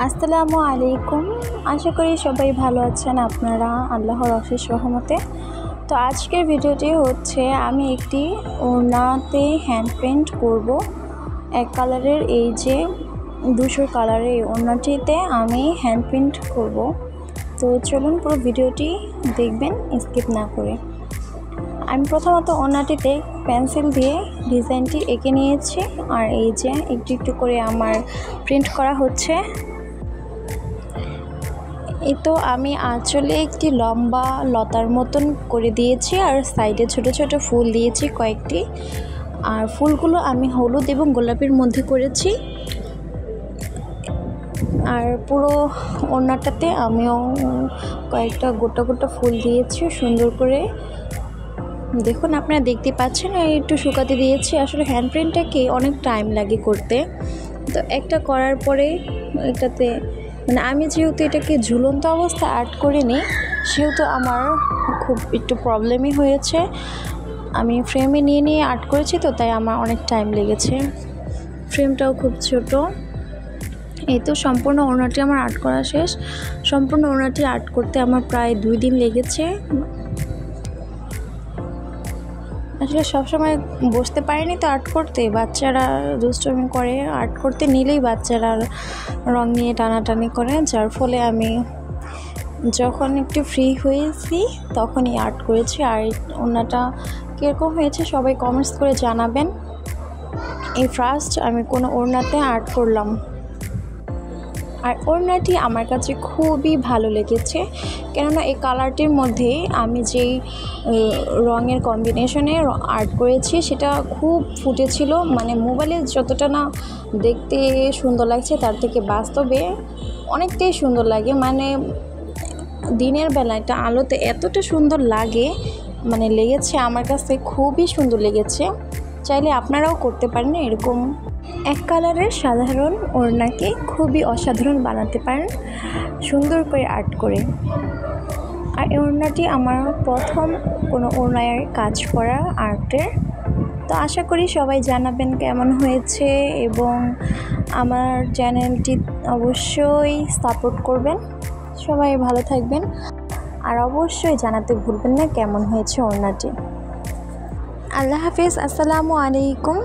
আসসালামু আলাইকুম। আশা করি সবাই ভালো আছেন আপনারা আল্লাহর অশেষ রহমতে। তো আজকের ভিডিওটি হচ্ছে আমি একটি ওড়নাতে হ্যান্ড পেইন্ট করব। এক কালারের এই যে ধূসর কালারের এই ওড়নাটিতে আমি হ্যান্ড পেইন্ট করব। তো চলুন পুরো ভিডিওটি দেখবেন স্কিপ না করে। আমি প্রথমত ওড়নাটিতে পেন্সিল দিয়ে ডিজাইনটি এঁকে নিয়েছি, আর এই যে একটু একটু করে আমার প্রিন্ট করা হচ্ছে। এই তো আমি আঁচলে একটি লম্বা লতার মতন করে দিয়েছি, আর সাইডে ছোট ছোট ফুল দিয়েছি কয়েকটি। আর ফুলগুলো আমি হলুদ এবং গোলাপির মধ্যে করেছি। আর পুরো ওড়নাটাতে আমিও কয়েকটা গোটা গোটা ফুল দিয়েছি সুন্দর করে। দেখুন আপনারা দেখতে পাচ্ছেন, একটু শুকাতে দিয়েছি। আসলে হ্যান্ড প্রিন্টটাকে অনেক টাইম লাগে করতে। তো একটা করার পরে এটাতে আমি যেহেতু এটাকে ঝুলন্ত অবস্থায় আর্ট করিনি, সেহেতু আমার খুব একটু প্রবলেমই হয়েছে। আমি ফ্রেমে নিয়ে নিয়ে আর্ট করেছি, তো তাই আমার অনেক টাইম লেগেছে। ফ্রেমটাও খুব ছোট। এই তো সম্পূর্ণ ওড়নাটি আমার আর্ট করা শেষ। সম্পূর্ণ ওড়নাটি আর্ট করতে আমার প্রায় 2 দিন লেগেছে। আসলে সবসময় বসতে পারিনি তো আর্ট করতে, বাচ্চারা দুষ্টুমি করে। আর্ট করতে নিলেই বাচ্চারা রং নিয়ে টানাটানি করে, যার ফলে আমি যখন একটু ফ্রি হয়েছি তখনই আর্ট করেছি। আর ওড়নাটা কীরকম হয়েছে সবাই কমেন্টস করে জানাবেন। এই ফার্স্ট আমি কোনো ওড়নাতে আর্ট করলাম, আর ওড়নাটি আমার কাছে খুবই ভালো লেগেছে। কেননা এই কালারটির মধ্যে আমি যেই রঙের কম্বিনেশনে আর্ট করেছি সেটা খুব ফুটেছিল। মোবাইলে যতটা না দেখতে সুন্দর লাগছে, তার থেকে বাস্তবে অনেকটাই সুন্দর লাগে। দিনের বেলা একটা আলোতে এতটা সুন্দর লাগে, লেগেছে আমার কাছে, খুবই সুন্দর লেগেছে। চাইলে আপনারাও করতে পারেন এরকম। এক কালারের সাধারণ ওড়নাকে খুবই অসাধারণ বানাতে পারেন সুন্দর করে আর্ট করে। আর এই ওড়নাটি আমার প্রথম কোনো ওড়নায় কাজ করা আর্টের। তো আশা করি সবাই জানাবেন কেমন হয়েছে, এবং আমার চ্যানেলটি অবশ্যই সাপোর্ট করবেন। সবাই ভালো থাকবেন, আর অবশ্যই জানাতে ভুলবেন না কেমন হয়েছে ওড়নাটি। আল্লাহ হাফেজ। আসসালামু আলাইকুম।